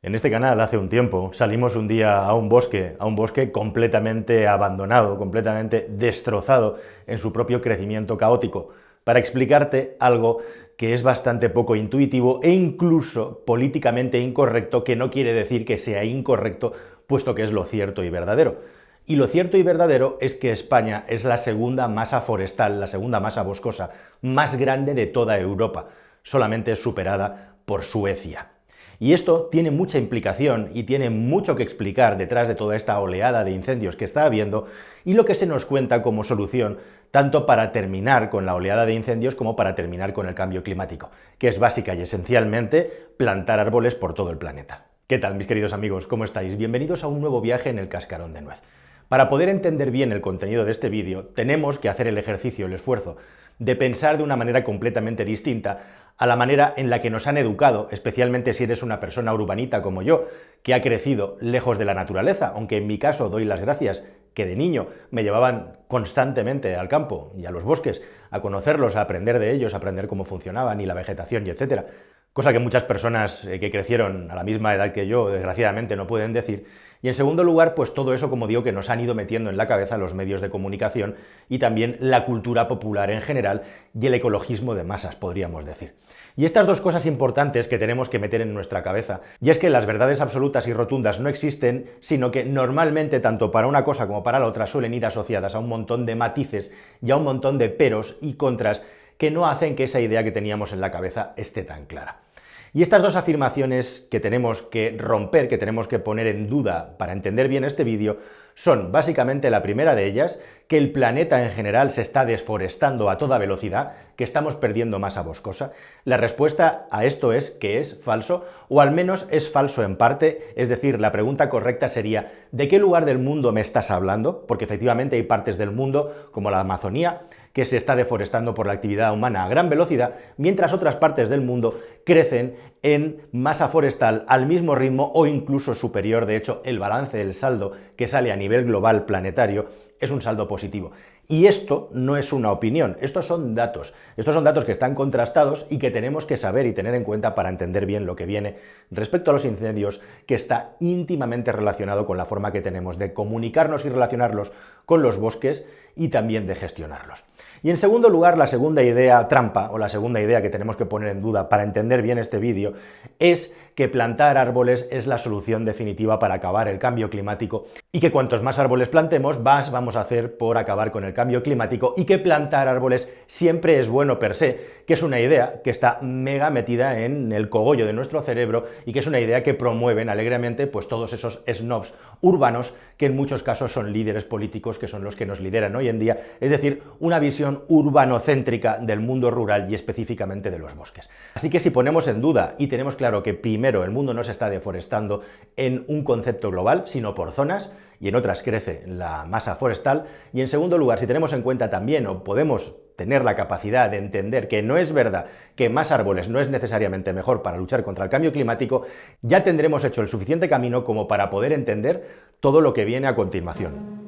En este canal hace un tiempo salimos un día a un bosque completamente abandonado, completamente destrozado en su propio crecimiento caótico, para explicarte algo que es bastante poco intuitivo e incluso políticamente incorrecto, que no quiere decir que sea incorrecto, puesto que es lo cierto y verdadero. Y lo cierto y verdadero es que España es la segunda masa forestal, la segunda masa boscosa más grande de toda Europa, solamente superada por Suecia. Y esto tiene mucha implicación y tiene mucho que explicar detrás de toda esta oleada de incendios que está habiendo y lo que se nos cuenta como solución tanto para terminar con la oleada de incendios como para terminar con el cambio climático, que es básica y esencialmente plantar árboles por todo el planeta. ¿Qué tal, mis queridos amigos? ¿Cómo estáis? Bienvenidos a un nuevo viaje en el cascarón de nuez. Para poder entender bien el contenido de este vídeo, tenemos que hacer el ejercicio, el esfuerzo, de pensar de una manera completamente distinta a la manera en la que nos han educado, especialmente si eres una persona urbanita como yo, que ha crecido lejos de la naturaleza, aunque en mi caso doy las gracias que de niño me llevaban constantemente al campo y a los bosques, a conocerlos, a aprender de ellos, a aprender cómo funcionaban y la vegetación y etcétera. Cosa que muchas personas que crecieron a la misma edad que yo, desgraciadamente, no pueden decir. Y en segundo lugar, pues todo eso, como digo, que nos han ido metiendo en la cabeza los medios de comunicación y también la cultura popular en general y el ecologismo de masas, podríamos decir. Y estas dos cosas importantes que tenemos que meter en nuestra cabeza, y es que las verdades absolutas y rotundas no existen, sino que normalmente tanto para una cosa como para la otra suelen ir asociadas a un montón de matices y a un montón de peros y contras que no hacen que esa idea que teníamos en la cabeza esté tan clara. Y estas dos afirmaciones que tenemos que romper, que tenemos que poner en duda para entender bien este vídeo, son básicamente la primera de ellas, que el planeta en general se está desforestando a toda velocidad, que estamos perdiendo masa boscosa. La respuesta a esto es que es falso, o al menos es falso en parte, es decir, la pregunta correcta sería ¿de qué lugar del mundo me estás hablando? Porque efectivamente hay partes del mundo, como la Amazonía, que se está deforestando por la actividad humana a gran velocidad, mientras otras partes del mundo crecen en masa forestal al mismo ritmo o incluso superior. De hecho, el balance del saldo que sale a nivel global planetario es un saldo positivo. Y esto no es una opinión, estos son datos. Estos son datos que están contrastados y que tenemos que saber y tener en cuenta para entender bien lo que viene respecto a los incendios, que está íntimamente relacionado con la forma que tenemos de comunicarnos y relacionarlos con los bosques y también de gestionarlos. Y en segundo lugar, la segunda idea trampa, o la segunda idea que tenemos que poner en duda para entender bien este vídeo, es que plantar árboles es la solución definitiva para acabar el cambio climático y que cuantos más árboles plantemos, más vamos a hacer por acabar con el cambio climático y que plantar árboles siempre es bueno per se, que es una idea que está mega metida en el cogollo de nuestro cerebro y que es una idea que promueven alegremente pues todos esos snobs urbanos que en muchos casos son líderes políticos que son los que nos lideran hoy en día, es decir, una visión urbanocéntrica del mundo rural y específicamente de los bosques. Así que si ponemos en duda y tenemos claro que primero el mundo no se está deforestando en un concepto global, sino por zonas, y en otras crece la masa forestal, y en segundo lugar, si tenemos en cuenta también o podemos tener la capacidad de entender que no es verdad que más árboles no es necesariamente mejor para luchar contra el cambio climático, ya tendremos hecho el suficiente camino como para poder entender todo lo que viene a continuación.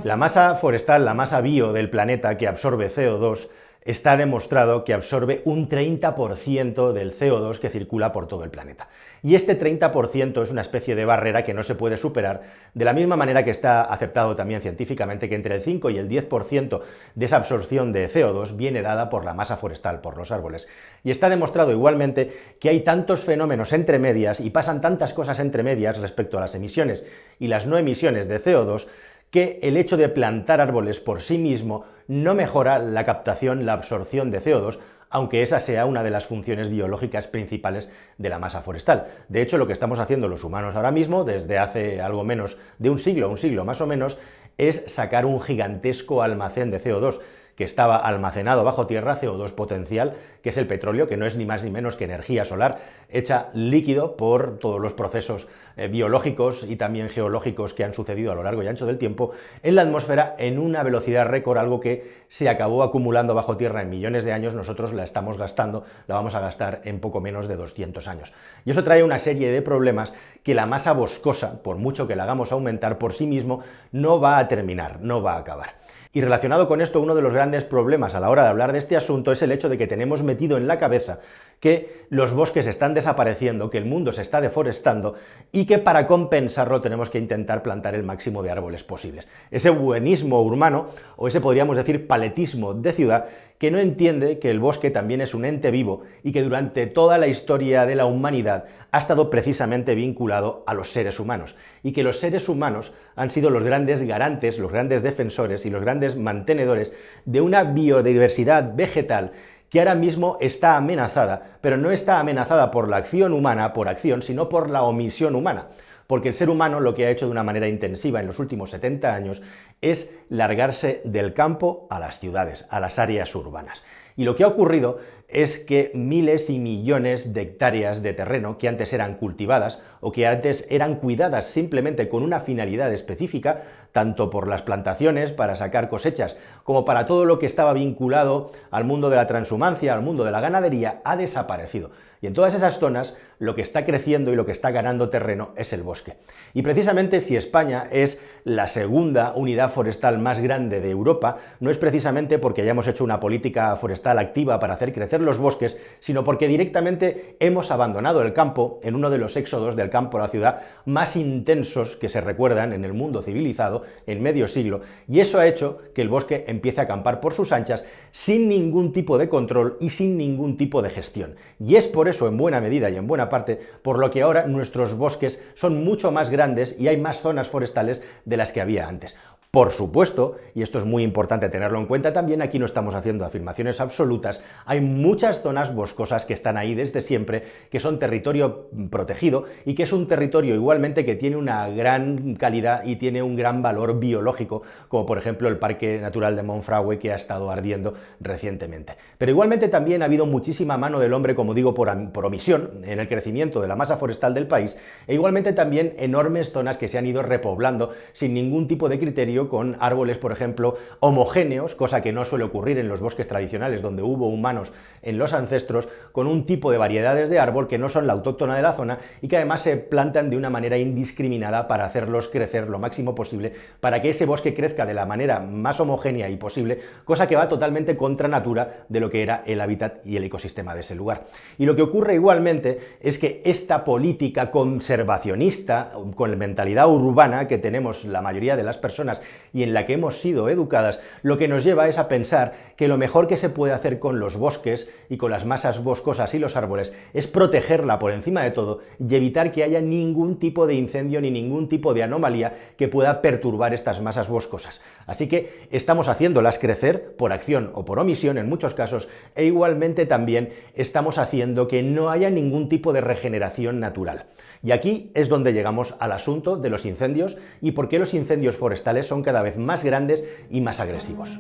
La masa forestal, la masa bio del planeta que absorbe CO2, está demostrado que absorbe un 30% del CO2 que circula por todo el planeta. Y este 30% es una especie de barrera que no se puede superar, de la misma manera que está aceptado también científicamente que entre el 5 y el 10% de esa absorción de CO2 viene dada por la masa forestal, por los árboles. Y está demostrado igualmente que hay tantos fenómenos entre medias y pasan tantas cosas entre medias respecto a las emisiones y las no emisiones de CO2 que el hecho de plantar árboles por sí mismo no mejora la captación, la absorción de CO2, aunque esa sea una de las funciones biológicas principales de la masa forestal. De hecho, lo que estamos haciendo los humanos ahora mismo, desde hace algo menos de un siglo más o menos, es sacar un gigantesco almacén de CO2, que estaba almacenado bajo tierra, CO2 potencial, que es el petróleo, que no es ni más ni menos que energía solar, hecha líquido por todos los procesos biológicos y también geológicos que han sucedido a lo largo y ancho del tiempo en la atmósfera en una velocidad récord, algo que se acabó acumulando bajo tierra en millones de años, nosotros la estamos gastando, la vamos a gastar en poco menos de 200 años. Y eso trae una serie de problemas que la masa boscosa, por mucho que la hagamos aumentar por sí mismo, no va a terminar, no va a acabar. Y relacionado con esto, uno de los grandes problemas a la hora de hablar de este asunto es el hecho de que tenemos metido en la cabeza que los bosques están desapareciendo, que el mundo se está deforestando y que para compensarlo tenemos que intentar plantar el máximo de árboles posibles. Ese buenismo urbano, o ese podríamos decir paletismo de ciudad, que no entiende que el bosque también es un ente vivo y que durante toda la historia de la humanidad ha estado precisamente vinculado a los seres humanos, y que los seres humanos han sido los grandes garantes, los grandes defensores y los grandes mantenedores de una biodiversidad vegetal que ahora mismo está amenazada, pero no está amenazada por la acción humana, por acción, sino por la omisión humana. Porque el ser humano lo que ha hecho de una manera intensiva en los últimos 70 años es largarse del campo a las ciudades, a las áreas urbanas. Y lo que ha ocurrido es que miles y millones de hectáreas de terreno que antes eran cultivadas o que antes eran cuidadas simplemente con una finalidad específica, tanto por las plantaciones para sacar cosechas como para todo lo que estaba vinculado al mundo de la transhumancia, al mundo de la ganadería, ha desaparecido. Y en todas esas zonas lo que está creciendo y lo que está ganando terreno es el bosque. Y precisamente si España es la segunda unidad forestal más grande de Europa, no es precisamente porque hayamos hecho una política forestal activa para hacer crecer los bosques, sino porque directamente hemos abandonado el campo en uno de los éxodos del campo a la ciudad más intensos que se recuerdan en el mundo civilizado en medio siglo, y eso ha hecho que el bosque empiece a acampar por sus anchas sin ningún tipo de control y sin ningún tipo de gestión. Y es por eso, en buena medida y en buena parte, por lo que ahora nuestros bosques son mucho más grandes y hay más zonas forestales de las que había antes. Por supuesto, y esto es muy importante tenerlo en cuenta también, aquí no estamos haciendo afirmaciones absolutas, hay muchas zonas boscosas que están ahí desde siempre, que son territorio protegido y que es un territorio igualmente que tiene una gran calidad y tiene un gran valor biológico, como por ejemplo el Parque Natural de Monfragüe, que ha estado ardiendo recientemente. Pero igualmente también ha habido muchísima mano del hombre, como digo, por omisión en el crecimiento de la masa forestal del país, e igualmente también enormes zonas que se han ido repoblando sin ningún tipo de criterio, con árboles, por ejemplo, homogéneos, cosa que no suele ocurrir en los bosques tradicionales donde hubo humanos en los ancestros, con un tipo de variedades de árbol que no son la autóctona de la zona y que además se plantan de una manera indiscriminada para hacerlos crecer lo máximo posible, para que ese bosque crezca de la manera más homogénea y posible, cosa que va totalmente contra natura de lo que era el hábitat y el ecosistema de ese lugar. Y lo que ocurre igualmente es que esta política conservacionista, con la mentalidad urbana que tenemos la mayoría de las personas y en la que hemos sido educadas, lo que nos lleva es a pensar que lo mejor que se puede hacer con los bosques y con las masas boscosas y los árboles es protegerla por encima de todo y evitar que haya ningún tipo de incendio ni ningún tipo de anomalía que pueda perturbar estas masas boscosas. Así que estamos haciéndolas crecer por acción o por omisión en muchos casos, e igualmente también estamos haciendo que no haya ningún tipo de regeneración natural. Y aquí es donde llegamos al asunto de los incendios y por qué los incendios forestales son cada vez más grandes y más agresivos.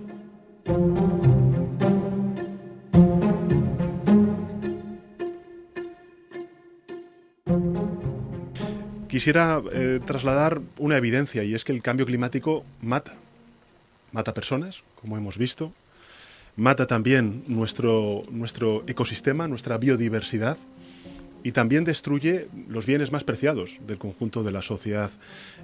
Quisiera trasladar una evidencia, y es que el cambio climático mata personas, como hemos visto, mata también nuestro ecosistema, nuestra biodiversidad, y también destruye los bienes más preciados del conjunto de la sociedad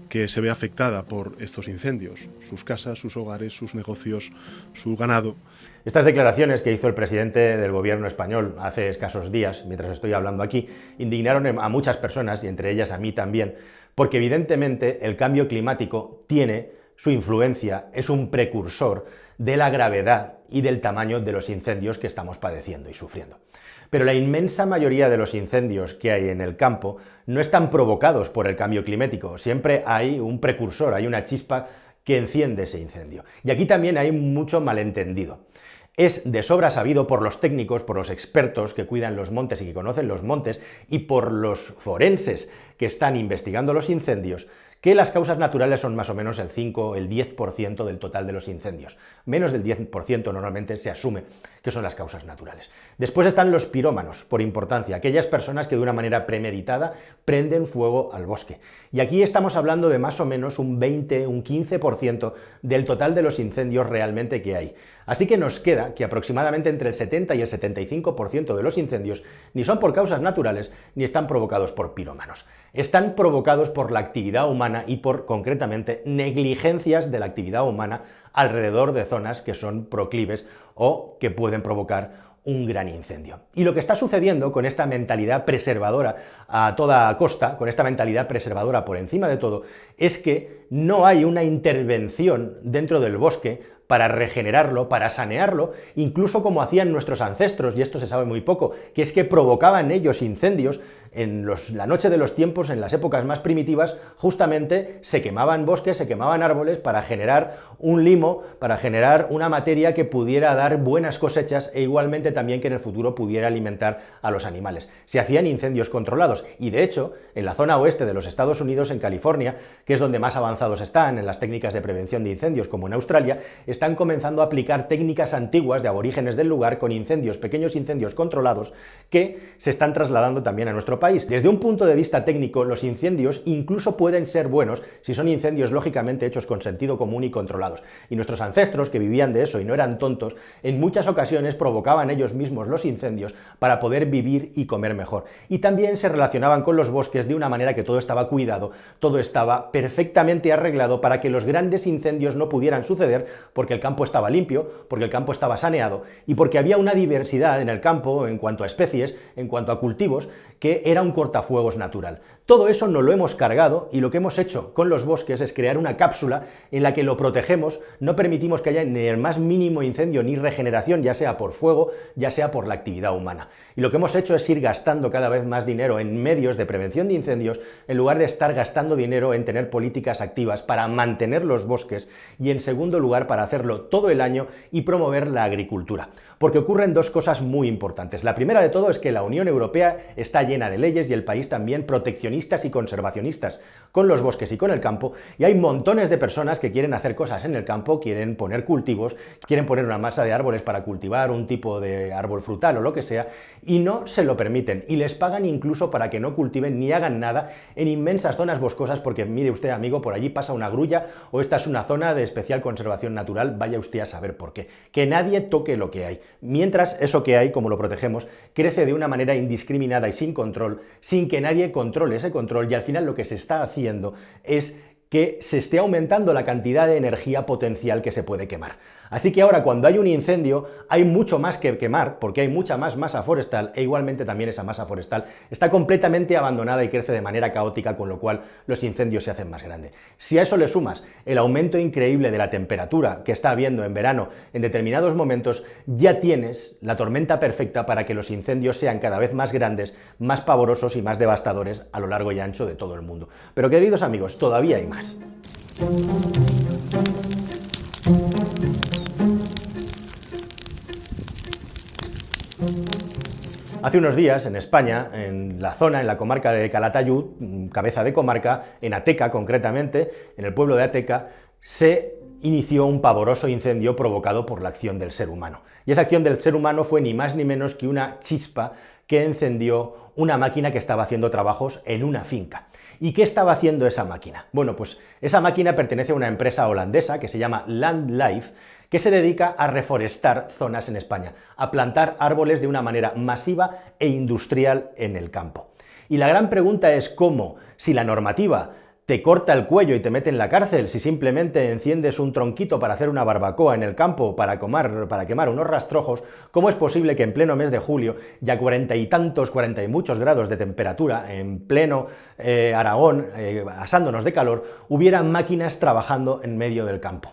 que se ve afectada por estos incendios, sus casas, sus hogares, sus negocios, su ganado. Estas declaraciones que hizo el presidente del gobierno español hace escasos días, mientras estoy hablando aquí, indignaron a muchas personas, y entre ellas a mí también, porque evidentemente el cambio climático tiene su influencia, es un precursor de la gravedad y del tamaño de los incendios que estamos padeciendo y sufriendo. Pero la inmensa mayoría de los incendios que hay en el campo no están provocados por el cambio climático, siempre hay un precursor, hay una chispa que enciende ese incendio. Y aquí también hay mucho malentendido. Es de sobra sabido por los técnicos, por los expertos que cuidan los montes y que conocen los montes, y por los forenses que están investigando los incendios, que las causas naturales son más o menos el 5, el 10% del total de los incendios. Menos del 10% normalmente se asume que son las causas naturales. Después están los pirómanos, por importancia, aquellas personas que de una manera premeditada prenden fuego al bosque. Y aquí estamos hablando de más o menos un 20, un 15% del total de los incendios realmente que hay. Así que nos queda que aproximadamente entre el 70 y el 75% de los incendios ni son por causas naturales ni están provocados por pirómanos. Están provocados por la actividad humana y por, concretamente, negligencias de la actividad humana alrededor de zonas que son proclives o que pueden provocar un gran incendio. Y lo que está sucediendo con esta mentalidad preservadora a toda costa, con esta mentalidad preservadora por encima de todo, es que no hay una intervención dentro del bosque para regenerarlo, para sanearlo, incluso como hacían nuestros ancestros, y esto se sabe muy poco, que es que provocaban ellos incendios en la noche de los tiempos, en las épocas más primitivas, justamente se quemaban bosques, se quemaban árboles para generar un limo, para generar una materia que pudiera dar buenas cosechas e igualmente también que en el futuro pudiera alimentar a los animales. Se hacían incendios controlados y de hecho en la zona oeste de los Estados Unidos, en California, que es donde más avanzados están en las técnicas de prevención de incendios, como en Australia, están comenzando a aplicar técnicas antiguas de aborígenes del lugar con incendios, pequeños incendios controlados que se están trasladando también a nuestro país. Desde un punto de vista técnico, los incendios incluso pueden ser buenos si son incendios lógicamente hechos con sentido común y controlados. Y nuestros ancestros, que vivían de eso y no eran tontos, en muchas ocasiones provocaban ellos mismos los incendios para poder vivir y comer mejor. Y también se relacionaban con los bosques de una manera que todo estaba cuidado, todo estaba perfectamente arreglado para que los grandes incendios no pudieran suceder porque el campo estaba limpio, porque el campo estaba saneado y porque había una diversidad en el campo en cuanto a especies, en cuanto a cultivos, que era un cortafuegos natural. Todo eso nos lo hemos cargado y lo que hemos hecho con los bosques es crear una cápsula en la que lo protegemos, no permitimos que haya ni el más mínimo incendio ni regeneración, ya sea por fuego, ya sea por la actividad humana. Y lo que hemos hecho es ir gastando cada vez más dinero en medios de prevención de incendios en lugar de estar gastando dinero en tener políticas activas para mantener los bosques y en segundo lugar para hacerlo todo el año y promover la agricultura. Porque ocurren dos cosas muy importantes. La primera de todo es que la Unión Europea está llena de leyes y el país también proteccionistas y conservacionistas con los bosques y con el campo, y hay montones de personas que quieren hacer cosas en el campo, quieren poner cultivos, quieren poner una masa de árboles para cultivar un tipo de árbol frutal o lo que sea, y no se lo permiten, y les pagan incluso para que no cultiven ni hagan nada en inmensas zonas boscosas, porque mire usted, amigo, por allí pasa una grulla o esta es una zona de especial conservación natural, vaya usted a saber por qué. Que nadie toque lo que hay. Mientras eso que hay, como lo protegemos, crece de una manera indiscriminada y sin control, sin que nadie controle ese control, y al final lo que se está haciendo es que se esté aumentando la cantidad de energía potencial que se puede quemar. Así que ahora cuando hay un incendio hay mucho más que quemar porque hay mucha más masa forestal e igualmente también esa masa forestal está completamente abandonada y crece de manera caótica, con lo cual los incendios se hacen más grandes. Si a eso le sumas el aumento increíble de la temperatura que está habiendo en verano en determinados momentos, ya tienes la tormenta perfecta para que los incendios sean cada vez más grandes, más pavorosos y más devastadores a lo largo y ancho de todo el mundo. Pero queridos amigos, todavía hay más. Hace unos días en España, en la comarca de Calatayud, cabeza de comarca, en Ateca concretamente, en el pueblo de Ateca, se inició un pavoroso incendio provocado por la acción del ser humano. Y esa acción del ser humano fue ni más ni menos que una chispa que encendió una máquina que estaba haciendo trabajos en una finca. ¿Y qué estaba haciendo esa máquina? Bueno, pues esa máquina pertenece a una empresa holandesa que se llama Landlife, que se dedica a reforestar zonas en España, a plantar árboles de una manera masiva e industrial en el campo. Y la gran pregunta es cómo, si la normativa te corta el cuello y te mete en la cárcel, si simplemente enciendes un tronquito para hacer una barbacoa en el campo, para quemar unos rastrojos, ¿cómo es posible que en pleno mes de julio, ya 40 y muchos grados de temperatura, en pleno Aragón, asándonos de calor, hubiera máquinas trabajando en medio del campo?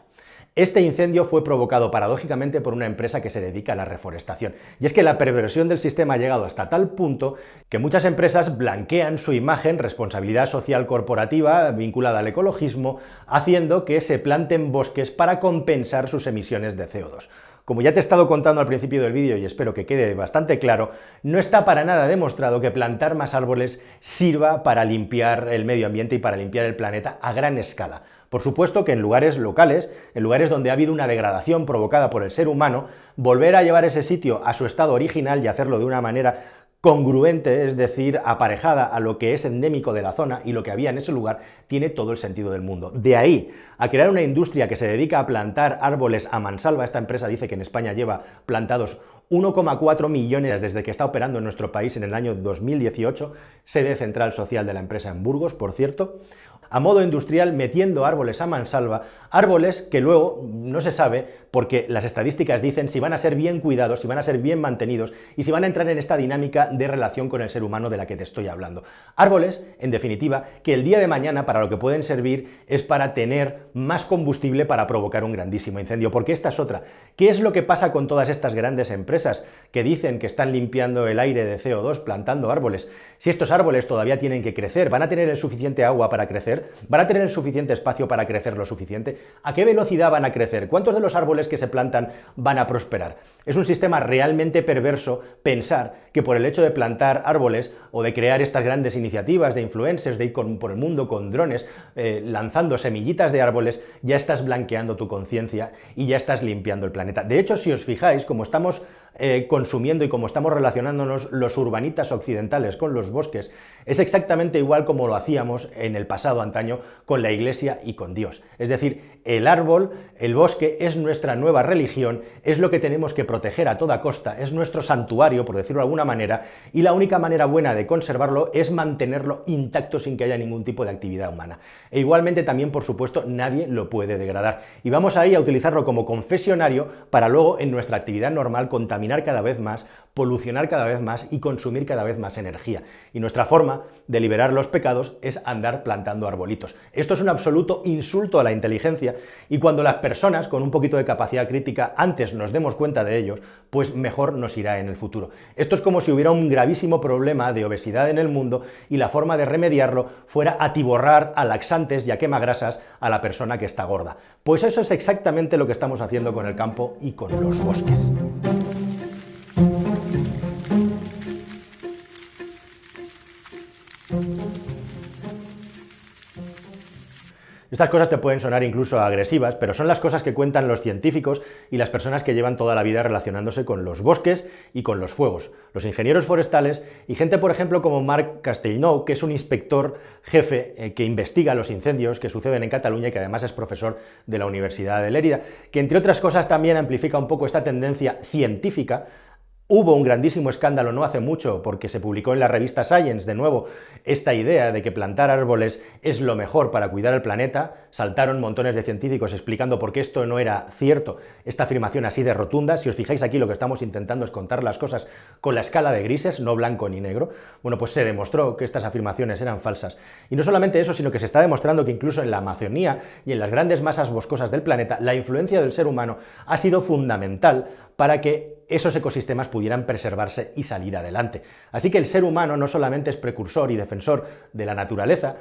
Este incendio fue provocado paradójicamente por una empresa que se dedica a la reforestación. Y es que la perversión del sistema ha llegado hasta tal punto que muchas empresas blanquean su imagen, responsabilidad social corporativa vinculada al ecologismo, haciendo que se planten bosques para compensar sus emisiones de CO2. Como ya te he estado contando al principio del vídeo y espero que quede bastante claro, no está para nada demostrado que plantar más árboles sirva para limpiar el medio ambiente y para limpiar el planeta a gran escala. Por supuesto que en lugares locales, en lugares donde ha habido una degradación provocada por el ser humano, volver a llevar ese sitio a su estado original y hacerlo de una manera congruente, es decir, aparejada a lo que es endémico de la zona y lo que había en ese lugar, tiene todo el sentido del mundo. De ahí a crear una industria que se dedica a plantar árboles a mansalva. Esta empresa dice que en España lleva plantados 1,4 millones desde que está operando en nuestro país en el año 2018, sede central social de la empresa en Burgos, por cierto, a modo industrial metiendo árboles a mansalva, árboles que luego no se sabe porque las estadísticas dicen si van a ser bien cuidados, si van a ser bien mantenidos y si van a entrar en esta dinámica de relación con el ser humano de la que te estoy hablando. Árboles, en definitiva, que el día de mañana para lo que pueden servir es para tener más combustible para provocar un grandísimo incendio, porque esta es otra. ¿Qué es lo que pasa con todas estas grandes empresas que dicen que están limpiando el aire de CO2 plantando árboles? Si estos árboles todavía tienen que crecer, ¿van a tener el suficiente agua para crecer? ¿Van a tener el suficiente espacio para crecer lo suficiente? ¿A qué velocidad van a crecer? ¿Cuántos de los árboles que se plantan van a prosperar? Es un sistema realmente perverso pensar que por el hecho de plantar árboles o de crear estas grandes iniciativas de influencers, de ir por el mundo con drones, lanzando semillitas de árboles, ya estás blanqueando tu conciencia y ya estás limpiando el planeta. De hecho, si os fijáis, como estamos consumiendo y como estamos relacionándonos los urbanitas occidentales con los bosques, es exactamente igual como lo hacíamos en el pasado antaño con la Iglesia y con Dios. Es decir, el árbol, el bosque es nuestra nueva religión, es lo que tenemos que proteger a toda costa, es nuestro santuario, por decirlo de alguna manera, y la única manera buena de conservarlo es mantenerlo intacto sin que haya ningún tipo de actividad humana. E igualmente también, por supuesto, nadie lo puede degradar. Y vamos ahí a utilizarlo como confesionario para luego en nuestra actividad normal contaminar cada vez más, polucionar cada vez más y consumir cada vez más energía. Y nuestra forma de liberar los pecados es andar plantando arbolitos. Esto es un absoluto insulto a la inteligencia y cuando las personas con un poquito de capacidad crítica antes nos demos cuenta de ellos, pues mejor nos irá en el futuro. Esto es como si hubiera un gravísimo problema de obesidad en el mundo y la forma de remediarlo fuera atiborrar a laxantes y a quemagrasas a la persona que está gorda. Pues eso es exactamente lo que estamos haciendo con el campo y con los bosques. Estas cosas te pueden sonar incluso agresivas, pero son las cosas que cuentan los científicos y las personas que llevan toda la vida relacionándose con los bosques y con los fuegos, los ingenieros forestales y gente, por ejemplo, como Marc Castellnou, que es un inspector jefe que investiga los incendios que suceden en Cataluña y que además es profesor de la Universidad de Lérida, que entre otras cosas también amplifica un poco esta tendencia científica. Hubo un grandísimo escándalo no hace mucho porque se publicó en la revista Science, de nuevo, esta idea de que plantar árboles es lo mejor para cuidar el planeta. Saltaron montones de científicos explicando por qué esto no era cierto, esta afirmación así de rotunda. Si os fijáis aquí, lo que estamos intentando es contar las cosas con la escala de grises, no blanco ni negro. Bueno, pues se demostró que estas afirmaciones eran falsas. Y no solamente eso, sino que se está demostrando que incluso en la Amazonía y en las grandes masas boscosas del planeta, la influencia del ser humano ha sido fundamental para que esos ecosistemas pudieran preservarse y salir adelante. Así que el ser humano no solamente es precursor y defensor de la naturaleza,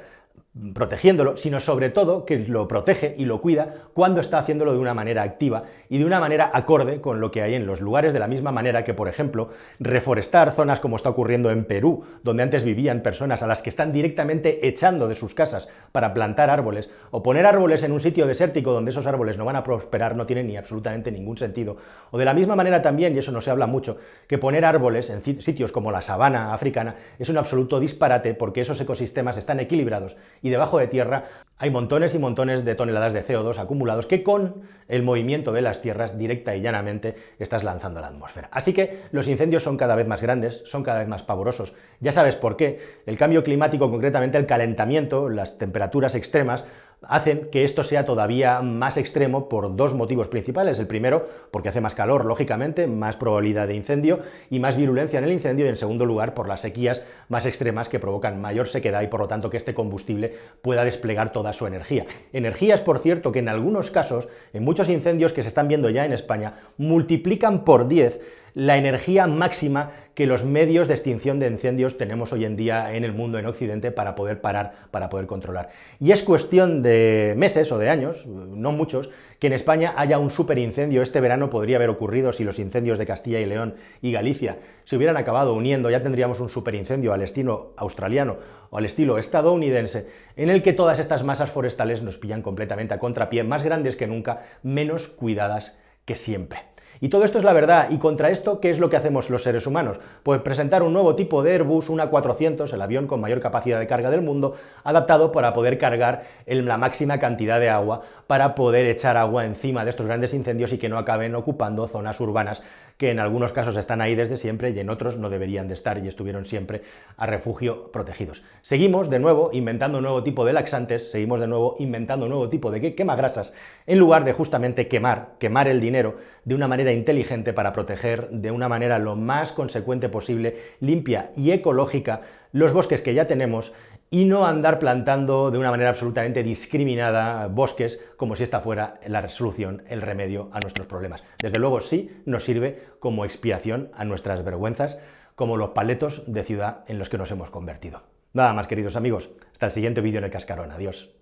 protegiéndolo, sino sobre todo que lo protege y lo cuida cuando está haciéndolo de una manera activa y de una manera acorde con lo que hay en los lugares, de la misma manera que, por ejemplo, reforestar zonas como está ocurriendo en Perú, donde antes vivían personas a las que están directamente echando de sus casas para plantar árboles, o poner árboles en un sitio desértico donde esos árboles no van a prosperar, no tiene ni absolutamente ningún sentido. O de la misma manera también, y eso no se habla mucho, que poner árboles en sitios como la sabana africana es un absoluto disparate porque esos ecosistemas están equilibrados y debajo de tierra hay montones y montones de toneladas de CO2 acumulados que con el movimiento de las tierras directa y llanamente estás lanzando a la atmósfera. Así que los incendios son cada vez más grandes, son cada vez más pavorosos. Ya sabes por qué. El cambio climático, concretamente el calentamiento, las temperaturas extremas, hacen que esto sea todavía más extremo por dos motivos principales. El primero, porque hace más calor, lógicamente, más probabilidad de incendio y más virulencia en el incendio, y en segundo lugar, por las sequías más extremas que provocan mayor sequedad y por lo tanto que este combustible pueda desplegar toda su energía. Energías, por cierto, que en algunos casos, en muchos incendios que se están viendo ya en España, multiplican por 10 la energía máxima que los medios de extinción de incendios tenemos hoy en día en el mundo, en Occidente, para poder parar, para poder controlar. Y es cuestión de meses o de años, no muchos, que en España haya un superincendio. Este verano podría haber ocurrido si los incendios de Castilla y León y Galicia se hubieran acabado uniendo, ya tendríamos un superincendio al estilo australiano o al estilo estadounidense, en el que todas estas masas forestales nos pillan completamente a contrapié, más grandes que nunca, menos cuidadas que siempre. Y todo esto es la verdad. ¿Y contra esto qué es lo que hacemos los seres humanos? Pues presentar un nuevo tipo de Airbus, un A400, el avión con mayor capacidad de carga del mundo, adaptado para poder cargar la máxima cantidad de agua, para poder echar agua encima de estos grandes incendios y que no acaben ocupando zonas urbanas que en algunos casos están ahí desde siempre y en otros no deberían de estar y estuvieron siempre a refugio protegidos. Seguimos de nuevo inventando un nuevo tipo de laxantes, seguimos de nuevo inventando un nuevo tipo de quemagrasas, en lugar de justamente quemar el dinero de una manera inteligente para proteger de una manera lo más consecuente posible, limpia y ecológica, los bosques que ya tenemos y no andar plantando de una manera absolutamente discriminada bosques como si esta fuera la solución, el remedio a nuestros problemas. Desde luego sí nos sirve como expiación a nuestras vergüenzas, como los paletos de ciudad en los que nos hemos convertido. Nada más, queridos amigos, hasta el siguiente vídeo en el cascarón. Adiós.